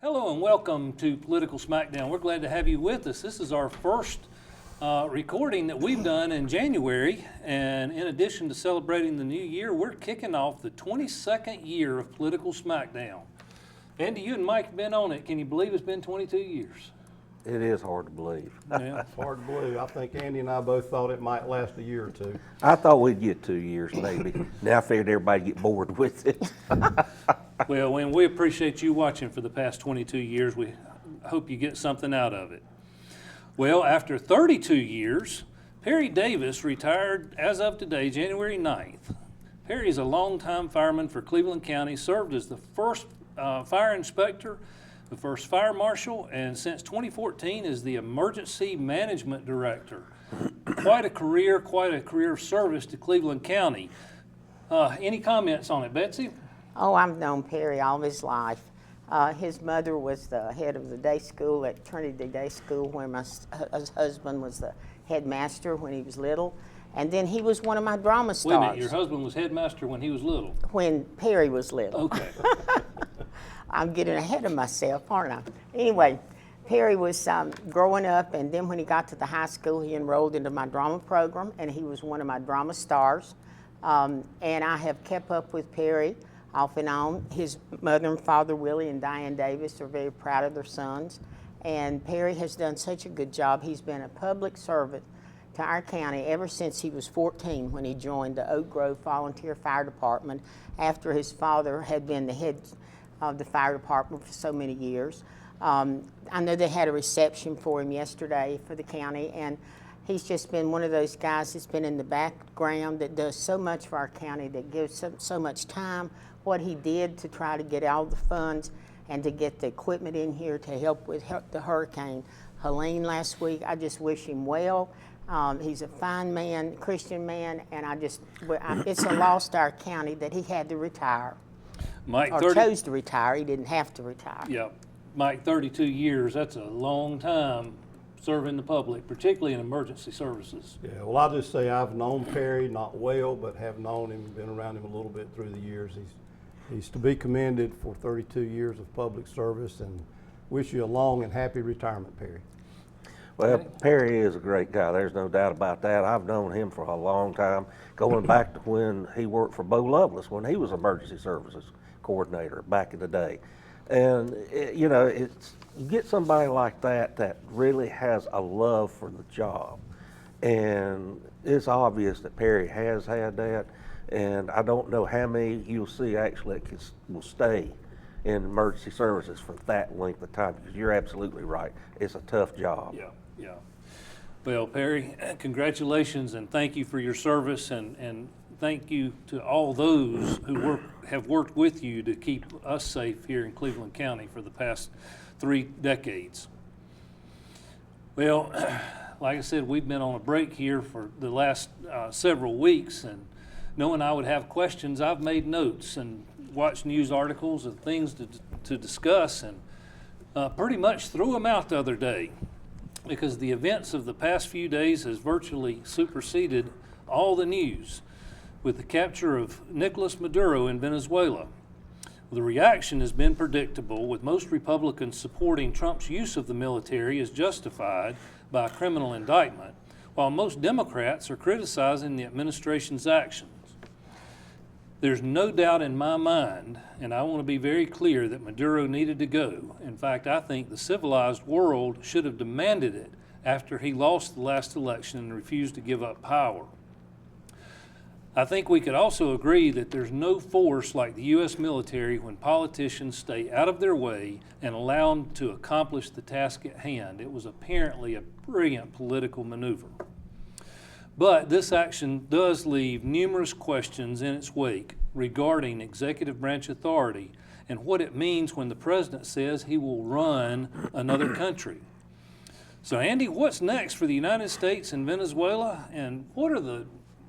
Hello and welcome to Political Smackdown. We're glad to have you with us. This is our first recording that we've done in January, and in addition to celebrating the new year, we're kicking off the 22nd year of Political Smackdown. Andy, you and Mike have been on it. Can you believe it's been 22 years? It is hard to believe. Yeah. It's hard to believe. I think Andy and I both thought it might last a year or two. I thought we'd get 2 years maybe. Now I figured everybody get bored with it. Well, and we appreciate you watching for the past 22 years. We hope you get something out of it. Well, after 32 years, Perry Davis retired as of today, January 9th. Perry is a longtime fireman for Cleveland County, served as the first fire inspector, the first fire marshal, and since 2014 is the emergency management director. Quite a career of service to Cleveland County. Any comments on it, Betsy? Oh, I've known Perry all his life. His mother was the head of the day school at Trinity Day School, where his husband was the headmaster when he was little. And then he was one of my drama stars. Wait a minute, your husband was headmaster when he was little? When Perry was little. Okay. I'm getting ahead of myself, aren't I? Anyway, Perry was growing up, and then when he got to the high school, he enrolled into my drama program, and he was one of my drama stars. And I have kept up with Perry off and on. His mother and father, Willie and Diane Davis, are very proud of their sons. And Perry has done such a good job. He's been a public servant to our county ever since he was 14 when he joined the Oak Grove Volunteer Fire Department after his father had been the head of the fire department for so many years. I know they had a reception for him yesterday for the county, and he's just been one of those guys that's been in the background that does so much for our county, that gives so much time. What he did to try to get all the funds and to get the equipment in here to help with the hurricane Helene last week, I just wish him well. He's a fine man, Christian man, and it's a loss to our county that he had to retire. Mike, Or chose to retire. He didn't have to retire. Yeah, Mike, 32 years, that's a long time serving the public, particularly in emergency services. Yeah, well, I'll just say I've known Perry, not well, but have known him, been around him a little bit through the years. He's to be commended for 32 years of public service, and wish you a long and happy retirement, Perry. Well, Perry is a great guy. There's no doubt about that. I've known him for a long time, going back to when he worked for Bo Lovelace when he was emergency services coordinator back in the day. And you get somebody like that that really has a love for the job, and it's obvious that Perry has had that. And I don't know how many you'll see actually will stay in emergency services for that length of time, because you're absolutely right. It's a tough job. Yeah. Well, Perry, congratulations and thank you for your service, and thank you to all those who have worked with you to keep us safe here in Cleveland County for the past 3 decades. Well, like I said, we've been on a break here for the last several weeks, and knowing I would have questions, I've made notes and watched news articles and things to discuss, and pretty much threw them out the other day, because the events of the past few days has virtually superseded all the news with the capture of Nicolas Maduro in Venezuela. The reaction has been predictable, with most Republicans supporting Trump's use of the military as justified by a criminal indictment, while most Democrats are criticizing the administration's actions. There's no doubt in my mind, and I want to be very clear, that Maduro needed to go. In fact, I think the civilized world should have demanded it after he lost the last election and refused to give up power. I think we could also agree that there's no force like the U.S. military when politicians stay out of their way and allow them to accomplish the task at hand. It was apparently a brilliant political maneuver. But this action does leave numerous questions in its wake regarding executive branch authority and what it means when the president says he will run another country. So, Andy, what's next for the United States and Venezuela, and what are the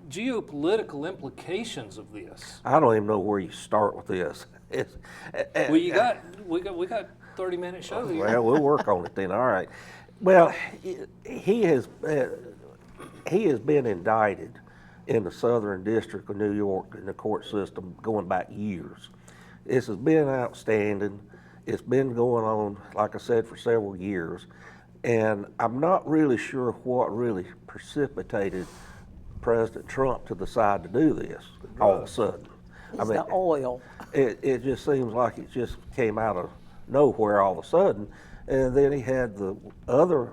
geopolitical implications of this? I don't even know where you start with this. Well, we got 30-minute show here. Well, we'll work on it then. All right. Well, he has been indicted in the Southern District of New York in the court system going back years. This has been outstanding. it's been going on, like I said, for several years. And I'm not really sure what really precipitated President Trump to decide to do this all of a sudden. It's the oil. It just seems like it just came out of nowhere all of a sudden. And then he had the other,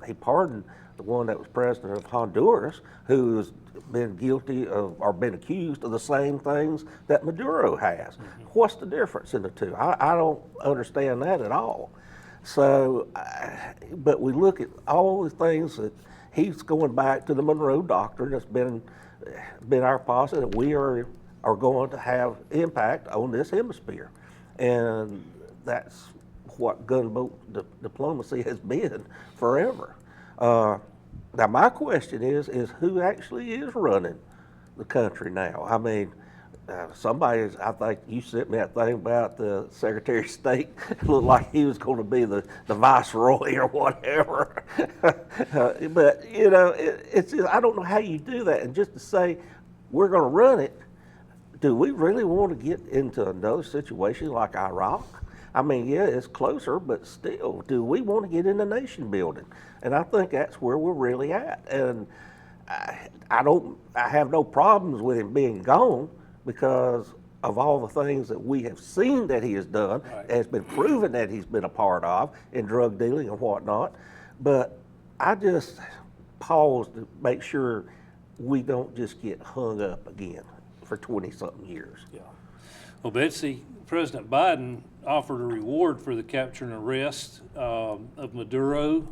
he pardoned the one that was president of Honduras, who has been guilty of, or been accused of the same things that Maduro has. What's the difference in the two? I don't understand that at all. So, but we look at all the things that he's going back to the Monroe Doctrine that's been our policy that we are going to have impact on this hemisphere. And that's what gunboat diplomacy has been forever. Now my question is who actually is running the country now? I mean, I think you sent me that thing about the Secretary of State. It looked like he was going to be the viceroy or whatever. But, you know, it's just, I don't know how you do that. And just to say, we're going to run it, do we really want to get into another situation like Iraq? I mean, yeah, it's closer, but still, do we want to get into nation building? And I think that's where we're really at. And I have no problems with him being gone, because of all the things that we have seen that he has done, Right. has been proven that he's been a part of in drug dealing and whatnot. But I just pause to make sure we don't just get hung up again for 20-something years. Yeah. Well, Betsy, President Biden offered a reward for the capture and arrest of Maduro.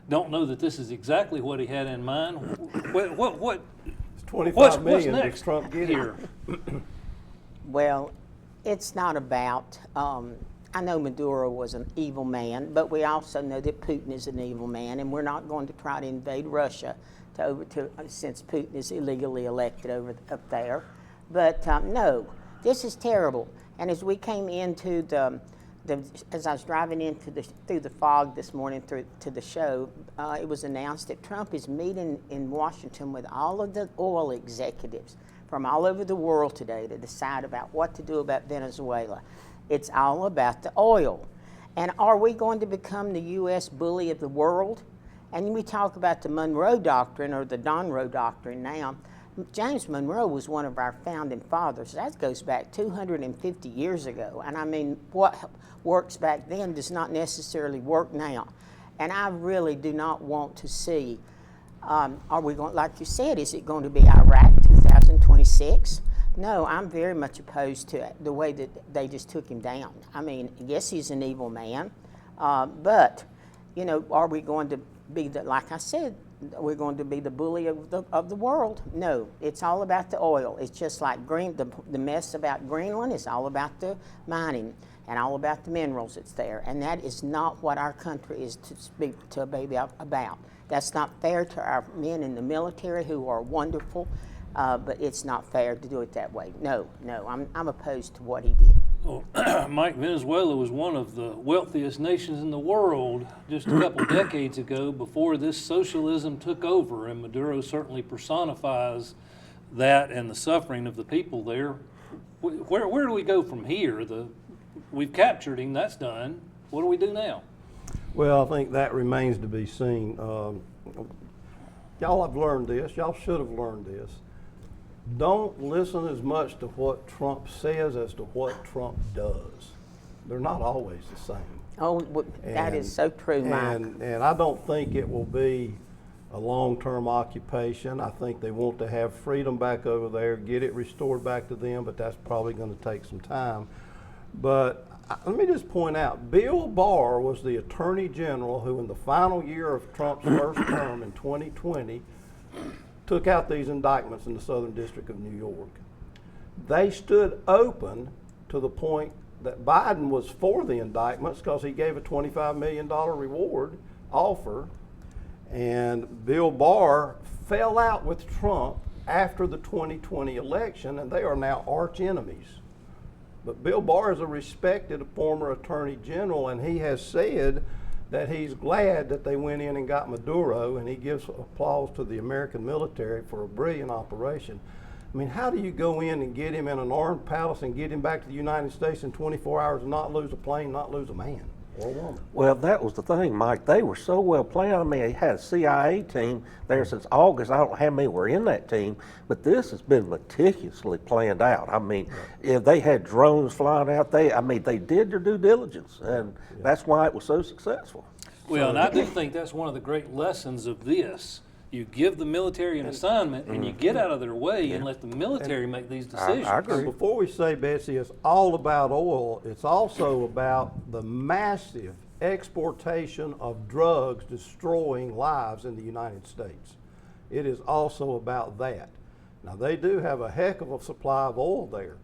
Don't know that this is exactly what he had in mind. What It's 25 what's million. next Does Trump get here? Well, it's not about, I know Maduro was an evil man, but we also know that Putin is an evil man, and we're not going to try to invade Russia since Putin is illegally elected up there. But no, this is terrible. And as we came into as I was driving through the fog this morning to the show, it was announced that Trump is meeting in Washington with all of the oil executives from all over the world today to decide about what to do about Venezuela. It's all about the oil. And are we going to become the U.S. bully of the world? And we talk about the Monroe Doctrine or the Donroe Doctrine now. James Monroe was one of our founding fathers. That goes back 250 years ago. And I mean, what works back then does not necessarily work now. And I really do not want to see, are we going, like you said, is it going to be Iraq 2026? No, I'm very much opposed to it, the way that they just took him down. I mean, yes, he's an evil man, but, you know, are we going to be, like I said, we're going to be the bully of the world? No, it's all about the oil. It's just like the mess about Greenland is all about the mining and all about the minerals that's there. And that is not what our country is to speak to a baby about. That's not fair to our men in the military who are wonderful, but it's not fair to do it that way. No, I'm opposed to what he did. Well, Mike, Venezuela was one of the wealthiest nations in the world just a couple decades ago before this socialism took over, and Maduro certainly personifies that and the suffering of the people there. Where do we go from here? We've captured him, that's done. What do we do now? Well, I think that remains to be seen. Y'all have learned this. Y'all should have learned this. Don't listen as much to what Trump says as to what Trump does. They're not always the same. Oh, that is so true, Mike. And I don't think it will be a long-term occupation. I think they want to have freedom back over there, get it restored back to them, but that's probably going to take some time. But let me just point out, Bill Barr was the Attorney General who in the final year of Trump's first term in 2020 took out these indictments in the Southern District of New York. They stood open to the point that Biden was for the indictments because he gave a $25 million reward offer, and Bill Barr fell out with Trump after the 2020 election, and they are now arch enemies. But Bill Barr is a respected former Attorney General, and he has said that he's glad that they went in and got Maduro, and he gives applause to the American military for a brilliant operation. I mean, how do you go in and get him in an armed palace and get him back to the United States in 24 hours and not lose a plane, not lose a man or a woman? Well, that was the thing, Mike. They were so well planned. I mean, they had a CIA team there since August. I don't know how many were in that team, but this has been meticulously planned out. I mean, if they had drones flying out, they did their due diligence, and that's why it was so successful. Well, and I do think that's one of the great lessons of this. You give the military an assignment and you get out of their way and let the military make these decisions. I agree. And before we say, Betsy, it's all about oil, it's also about the massive exportation of drugs destroying lives in the United States. It is also about that. Now, they do have a heck of a supply of oil there.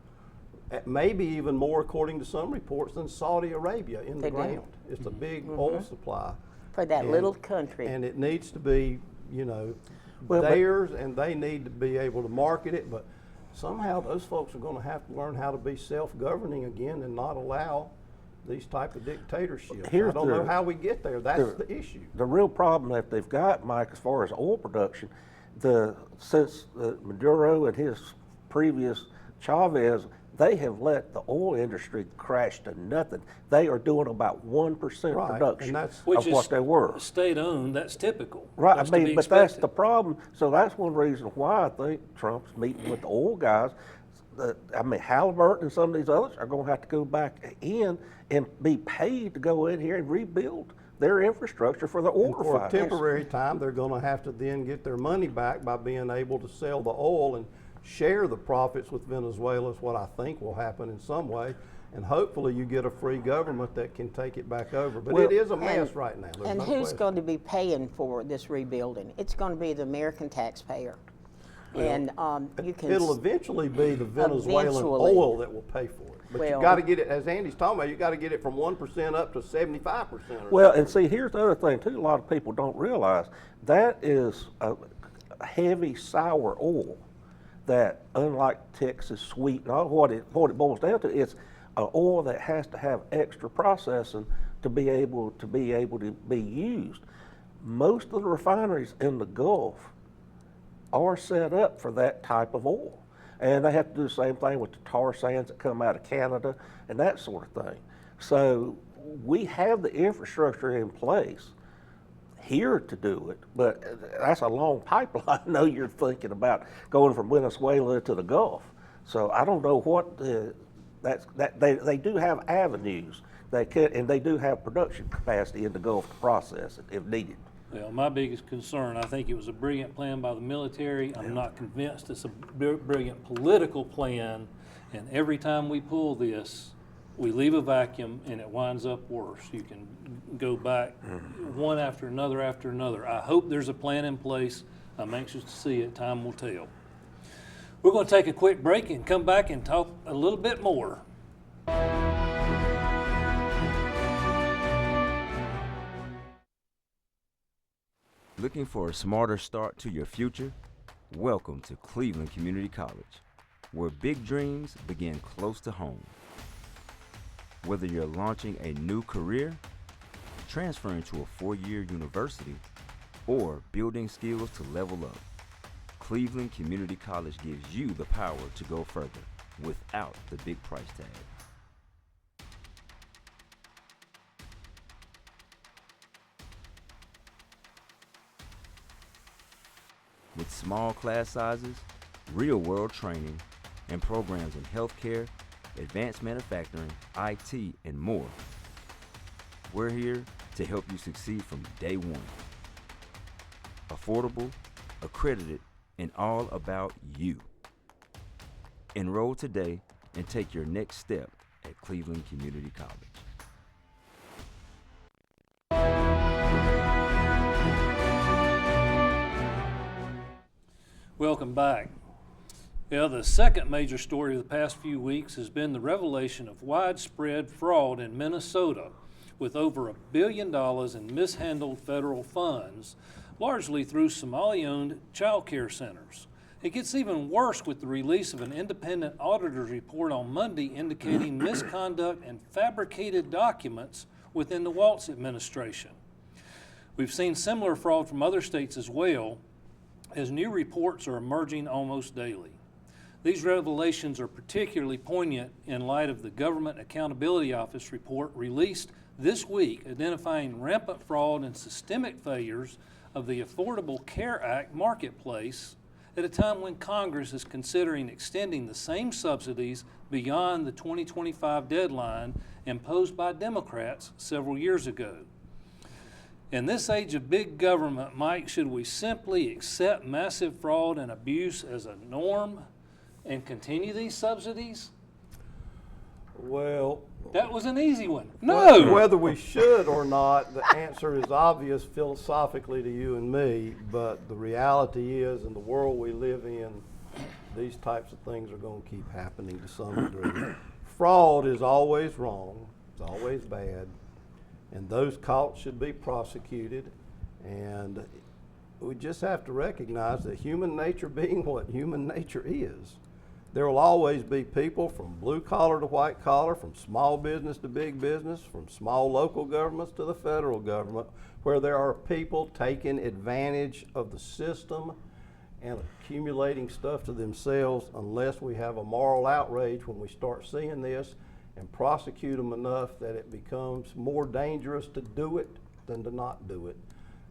Maybe even more, according to some reports, than Saudi Arabia in the ground. It's a big oil supply. For that little country. And it needs to be, Well, but- theirs, and they need to be able to market it, but somehow those folks are gonna have to learn how to be self-governing again and not allow these type of dictatorships. I don't know how we get there. That's the issue. The real problem that they've got, Mike, as far as oil production, since Maduro and his previous Chavez, they have let the oil industry crash to nothing. They are doing about 1% Right, production and that's- Which of what they were. State-owned, that's typical. Right, That's to be but that's expected. the problem. So that's one reason why I think Trump's meeting with the oil guys. Halliburton and some of these others are going to have to go back in and be paid to go in here and rebuild their infrastructure for the oil And for a refineries. temporary time, they're gonna have to then get their money back by being able to sell the oil and share the profits with Venezuela is what I think will happen in some way. And hopefully you get a free government that can take it back over. But it is a mess right now. There's And no who's question. going to be paying for this rebuilding? It's going to be the American taxpayer. And you can. It'll eventually be the Venezuelan Eventually. oil that will pay for it. But you Well- got to get it, as Andy's talking about, you got to get it from 1% up to 75%. Well, and see, here's the other thing too. A lot of people don't realize that is a heavy sour oil that, unlike Texas sweet and all what it boils down to, it's an oil that has to have extra processing to be able to be used. Most of the refineries in the Gulf are set up for that type of oil. And they have to do the same thing with the tar sands that come out of Canada and that sort of thing. So we have the infrastructure in place here to do it, but that's a long pipeline. I know you're thinking about going from Venezuela to the Gulf. So I don't know what they do have avenues they could, and they do have production capacity in the Gulf to process it if needed. Well, my biggest concern, I think it was a brilliant plan by the military. I'm not convinced it's a brilliant political plan. And every time we pull this, we leave a vacuum and it winds up worse. You can go back one after another after another. I hope there's a plan in place. I'm anxious to see it. Time will tell. We're going to take a quick break and come back and talk a little bit more. Looking for a smarter start to your future? Welcome to Cleveland Community College, where big dreams begin close to home. Whether you're launching a new career, transferring to a four-year university, or building skills to level up, Cleveland Community College gives you the power to go further without the big price tag. With small class sizes, real-world training, and programs in healthcare, advanced manufacturing, IT, and more. We're here to help you succeed from day one. Affordable, accredited, and all about you. Enroll today and take your next step at Cleveland Community College. Welcome back. Yeah, the second major story of the past few weeks has been the revelation of widespread fraud in Minnesota, with over $1 billion in mishandled federal funds, largely through Somali-owned child care centers. It gets even worse with the release of an independent auditor's report on Monday indicating misconduct and fabricated documents within the Waltz administration. We've seen similar fraud from other states as well, as new reports are emerging almost daily. These revelations are particularly poignant in light of the Government Accountability Office report released this week identifying rampant fraud and systemic failures of the Affordable Care Act marketplace at a time when Congress is considering extending the same subsidies beyond the 2025 deadline imposed by Democrats several years ago. In this age of big government, Mike, should we simply accept massive fraud and abuse as a norm and continue these subsidies? Well, That was an easy one. No! whether we should or not, the answer is obvious philosophically to you and me, but the reality is, in the world we live in, these types of things are going to keep happening to some degree. Fraud is always wrong, it's always bad, and those caught should be prosecuted, and we just have to recognize that human nature being what human nature is, there will always be people from blue collar to white collar, from small business to big business, from small local governments to the federal government, where there are people taking advantage of the system and accumulating stuff to themselves unless we have a moral outrage when we start seeing this and prosecute them enough that it becomes more dangerous to do it than to not do it.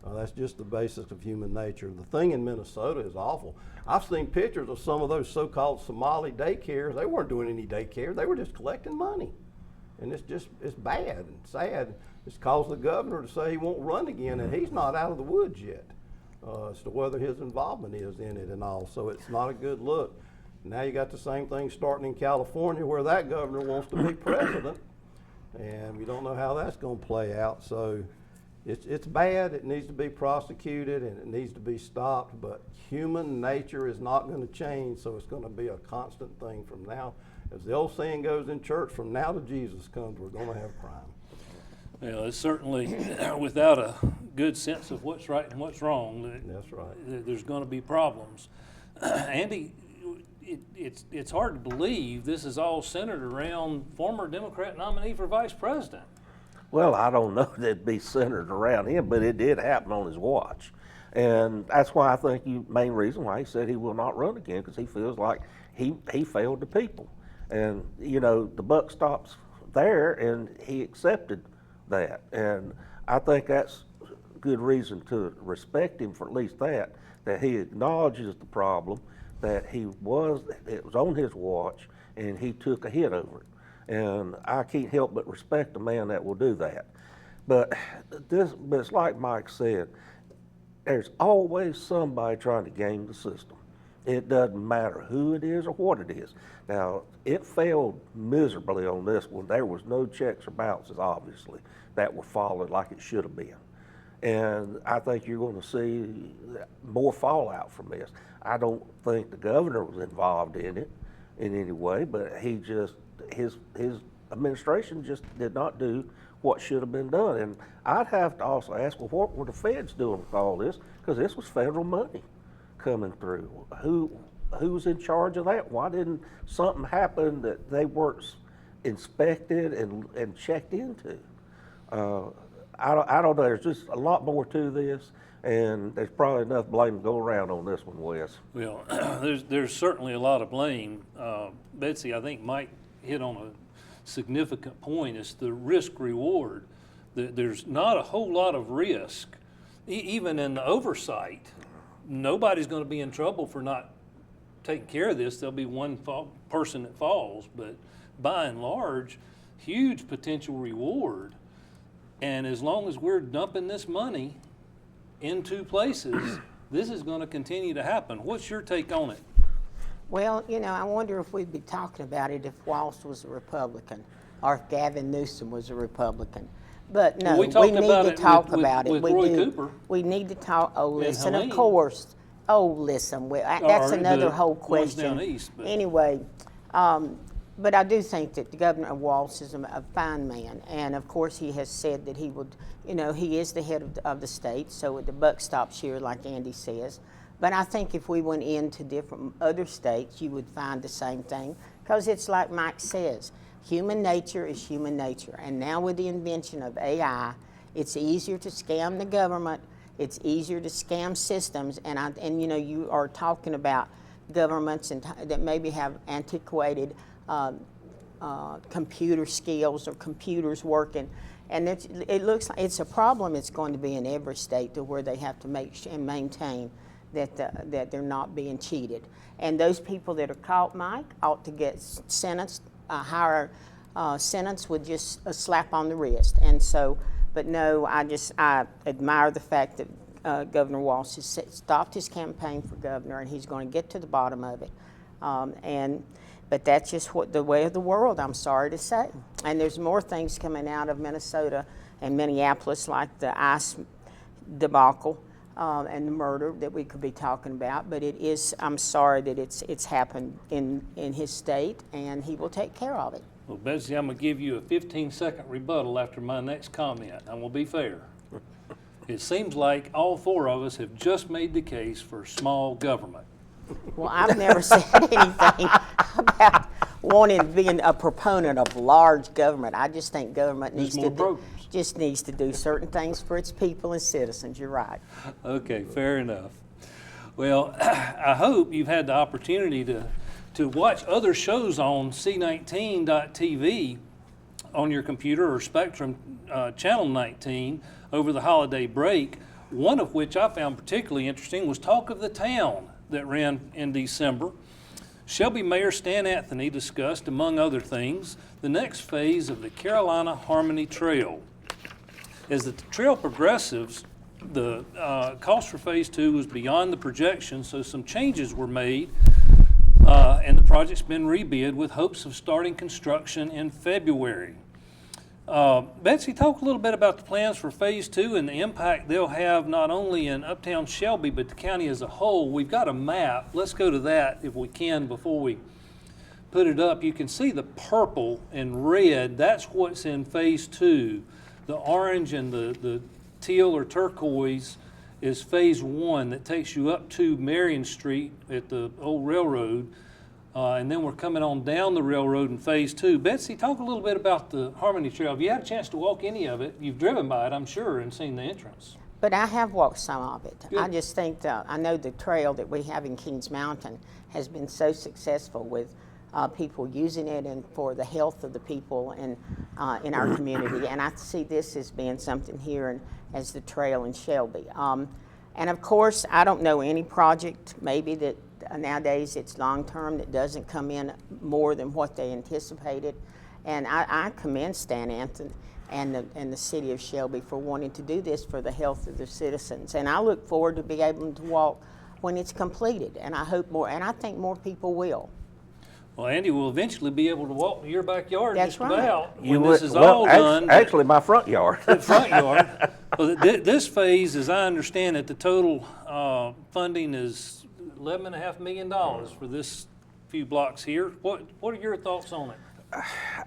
That's just the basics of human nature. The thing in Minnesota is awful. I've seen pictures of some of those so-called Somali daycares. They weren't doing any daycare. They were just collecting money. And it's bad and sad. It's caused the governor to say he won't run again, and he's not out of the woods yet as to whether his involvement is in it and all. So it's not a good look. Now you got the same thing starting in California, where that governor wants to be president, and we don't know how that's going to play out. So it's bad, it needs to be prosecuted, and it needs to be stopped, but human nature is not going to change, so it's going to be a constant thing from now. As the old saying goes in church, from now to Jesus comes, we're going to have crime. Well, it's certainly without a good sense of what's right and what's wrong. That's right. There's going to be problems. Andy, it's hard to believe this is all centered around former Democrat nominee for vice president. Well, I don't know that it'd be centered around him, but it did happen on his watch. And that's why I think the main reason why he said he will not run again, because he feels like he failed the people. And, you know, the buck stops there, and he accepted that. And I think that's good reason to respect him for at least that he acknowledges the problem, that it was on his watch, and he took a hit over it. And I can't help but respect a man that will do that. But it's like Mike said, there's always somebody trying to game the system. It doesn't matter who it is or what it is. Now, it failed miserably on this one. There was no checks or balances, obviously, that were followed like it should have been. And I think you're going to see more fallout from this. I don't think the governor was involved in it in any way, but his administration just did not do what should have been done. And I'd have to also ask, well, what were the feds doing with all this? Because this was federal money coming through. Who's in charge of that? Why didn't something happen that they weren't inspected and checked into? I don't know. There's just a lot more to this, and there's probably enough blame to go around on this one, Wes. Well, there's certainly a lot of blame. Betsy, I think Mike hit on a significant point. It's the risk reward. There's not a whole lot of risk, even in the oversight. Nobody's going to be in trouble for not taking care of this. There'll be one person that falls, but by and large, huge potential reward. And as long as we're dumping this money into places, this is going to continue to happen. What's your take on it? Well, you know, I wonder if we'd be talking about it if Walsh was a Republican or if Gavin Newsom was a Republican. But no, Well, we we talked need about to it talk with- about it. with We Roy do. Cooper. We need to talk. Oh, listen, Helene. of course. Oh, listen. That's Or another the whole ones question. down east, but- Anyway, but I do think that the Governor Walsh is a fine man, and of course he has said that he would. You know, he is the head of the state, so the buck stops here, like Andy says. But I think if we went into different other states, you would find the same thing, because it's like Mike says, human nature is human nature. And now with the invention of AI, it's easier to scam the government, it's easier to scam systems, and you know, you are talking about governments and that maybe have antiquated computer skills or computers working. And it looks like it's a problem. It's going to be in every state to where they have to make and maintain that they're not being cheated. And those people that are caught, Mike, ought to get sentenced, a higher sentence with just a slap on the wrist. And so, but no, I admire the fact that Governor Walsh has stopped his campaign for governor, and he's going to get to the bottom of it. But that's just the way of the world, I'm sorry to say. And there's more things coming out of Minnesota and Minneapolis, like the ICE debacle and the murder that we could be talking about. But I'm sorry that it's happened in his state, and he will take care of it. Well, Betsy, I'm going to give you a 15-second rebuttal after my next comment. I'm going to be fair. It seems like all four of us have just made the case for small government. Well, I've never said anything about wanting to be a proponent of large government. I just think government needs to do certain things for its people and citizens. You're right. Okay, fair enough. Well, I hope you've had the opportunity to watch other shows on C19.tv on your computer or Spectrum Channel 19 over the holiday break, one of which I found particularly interesting was Talk of the Town that ran in December. Shelby Mayor Stan Anthony discussed, among other things, the next phase of the Carolina Harmony Trail. As the trail progresses, the cost for Phase 2 was beyond the projections, so some changes were made, and the project's been rebid with hopes of starting construction in February. Betsy, talk a little bit about the plans for Phase 2 and the impact they'll have not only in Uptown Shelby, but the county as a whole. We've got a map. Let's go to that if we can before we put it up. You can see the purple and red. That's what's in Phase 2. The orange and the teal or turquoise is Phase 1 that takes you up to Marion Street at the old railroad. And then we're coming on down the railroad in Phase 2. Betsy, talk a little bit about the Harmony Trail. Have you had a chance to walk any of it? You've driven by it, I'm sure, and seen the entrance. But I have walked some of it. Good. I just think I know the trail that we have in Kings Mountain has been so successful with people using it and for the health of the people in our community. And I see this as being something here and as the trail in Shelby. And of course, I don't know any project maybe that nowadays it's long-term that doesn't come in more than what they anticipated. And I commend Stan Anthony and the city of Shelby for wanting to do this for the health of the citizens. And I look forward to be able to walk when it's completed. And I hope more, and I think more people will. Well, Andy will eventually be able to walk to your backyard That's just right. about when this is all done. Actually, my front yard. The front yard. Well, this phase, as I understand it, the total funding is $11.5 million for this few blocks here. What are your thoughts on it?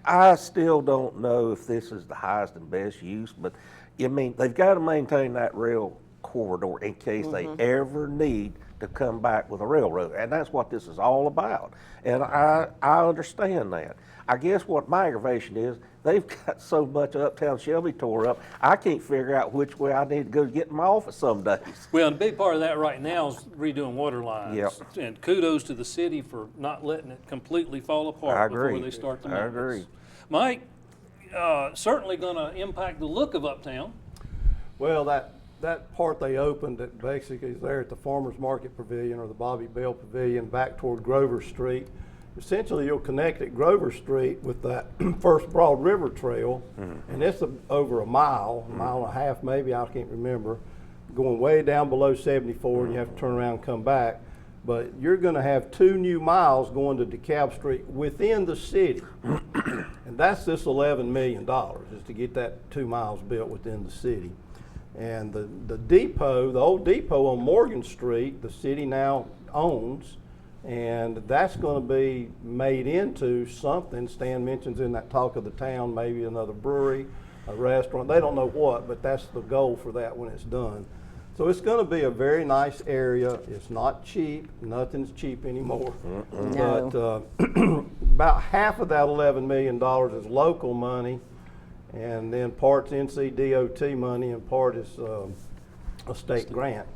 I still don't know if this is the highest and best use, but I mean, they've got to maintain that rail corridor in case they ever need to come back with a railroad, and that's what this is all about. And I understand that. I guess what my aggravation is, they've got so much of Uptown Shelby tore up, I can't figure out which way I need to go to get in my office some days. Well, and a big part of that right now is redoing water lines. Yep. And kudos to the city for not letting it completely fall apart I agree. before they start the I maintenance. agree. Mike, certainly going to impact the look of Uptown. Well, that part they opened that basically is there at the Farmers Market Pavilion or the Bobby Bell Pavilion back toward Grover Street. Essentially, you'll connect at Grover Street with that first Broad River Trail, and it's over a mile and a half maybe, I can't remember, going way down below 74, and you have to turn around and come back. But you're going to have 2 new miles going to DeKalb Street within the city, and that's this $11 million, is to get that 2 miles built within the city. And the depot, the old depot on Morgan Street, the city now owns, and that's going to be made into something. Stan mentions in that Talk of the Town, maybe another brewery, a restaurant. They don't know what, but that's the goal for that when it's done. So it's going to be a very nice area. It's not cheap. Nothing's cheap anymore. No. But about half of that $11 million is local money, and then part's NCDOT money and part is a state grant.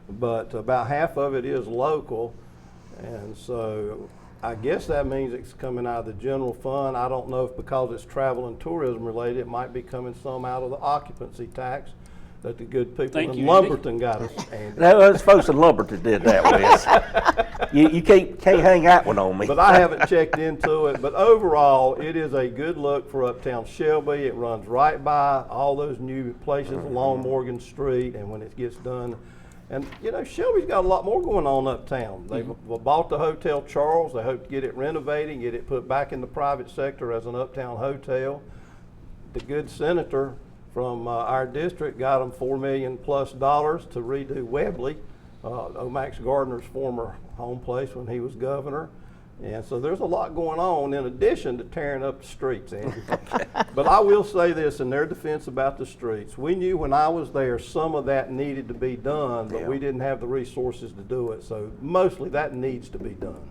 But about half of it is local. And so I guess that means it's coming out of the general fund. I don't know if because it's travel and tourism related, it might be coming some out of the occupancy tax that the good people Thank in you, Lumberton got us, Andy. No, those folks in Lumberton did that, Wes. You can't hang that one on me. But I haven't checked into it. But overall, it is a good look for Uptown Shelby. It runs right by all those new places along Morgan Street, and when it gets done. And, you know, Shelby's got a lot more going on uptown. They've bought the Hotel Charles. They hope to get it renovated, get it put back in the private sector as an uptown hotel. The good senator from our district got them $4 million+ to redo Webley, Omax Gardner's former home place when he was governor. And so there's a lot going on in addition to tearing up the streets, Andy. But I will say this in their defense about the streets. We knew when I was there some of that needed to be done, but we didn't have the resources to do it. So mostly that needs to be done.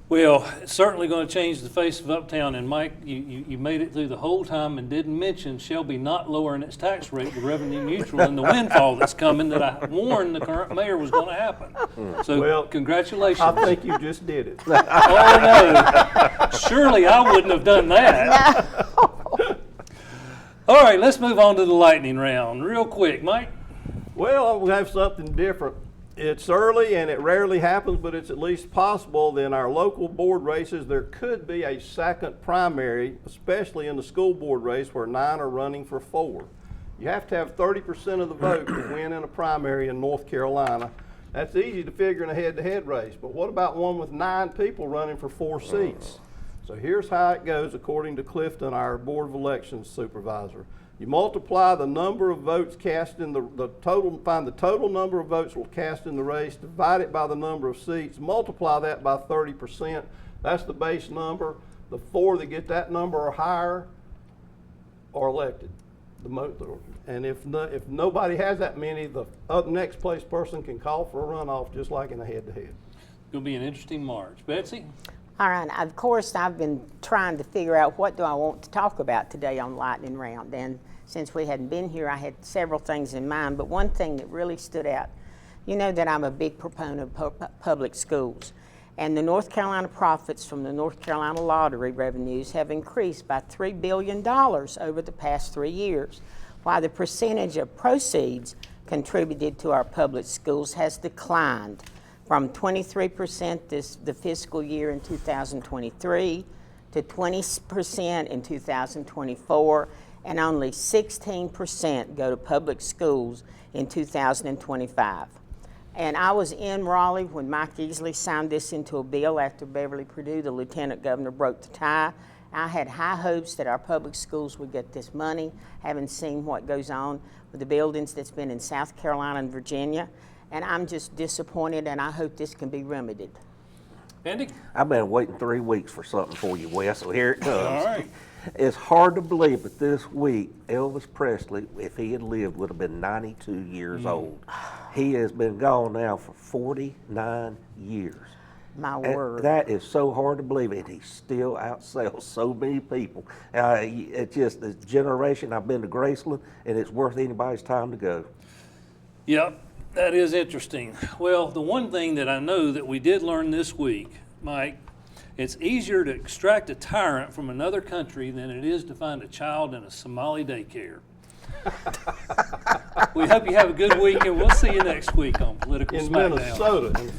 Well, it's certainly going to change the face of Uptown. And Mike, you made it through the whole time and didn't mention Shelby not lowering its tax rate to revenue neutral and the windfall that's coming that I warned the current mayor was going to happen. So Well, congratulations. I think you just did it. Oh, no. Surely I wouldn't have done that. All right, let's move on to the lightning round real quick. Mike? Well, we have something different. It's early and it rarely happens, but it's at least possible. In our local board races, there could be a second primary, especially in the school board race where 9 are running for 4. You have to have 30% of the vote to win in a primary in North Carolina. That's easy to figure in a head-to-head race, but what about one with 9 people running for 4 seats? So here's how it goes according to Clifton, our Board of Elections supervisor. You multiply the number of votes cast in the total, find the total number of votes cast in the race, divide it by the number of seats, multiply that by 30%. That's the base number. The 4 that get that number or higher are elected. And if nobody has that many, the next place person can call for a runoff just like in a head-to-head. It'll be an interesting March. Betsy? All right, of course, I've been trying to figure out what do I want to talk about today on Lightning Round. And since we hadn't been here, I had several things in mind, but one thing that really stood out, you know that I'm a big proponent of public schools. And the North Carolina profits from the North Carolina lottery revenues have increased by $3 billion over the past 3 years, while the percentage of proceeds contributed to our public schools has declined from 23% the fiscal year in 2023 to 20% in 2024, and only 16% go to public schools in 2025. And I was in Raleigh when Mike Easley signed this into a bill after Beverly Perdue, the lieutenant governor, broke the tie. I had high hopes that our public schools would get this money, having seen what goes on with the buildings that's been in South Carolina and Virginia. And I'm just disappointed, and I hope this can be remedied. Andy? I've been waiting 3 weeks for something for you, Wes, so here it comes. All right. It's hard to believe, but this week, Elvis Presley, if he had lived, would have been 92 years old. He has been gone now for 49 years. My And word. that is so hard to believe, and he still outsells so many people. It's just this generation. I've been to Graceland, and it's worth anybody's time to go. Yep, that is interesting. Well, the one thing that I know that we did learn this week, Mike, it's easier to extract a tyrant from another country than it is to find a child in a Somali daycare. We hope you have a good week, and we'll see you next week on Political In Smackdown. Minnesota.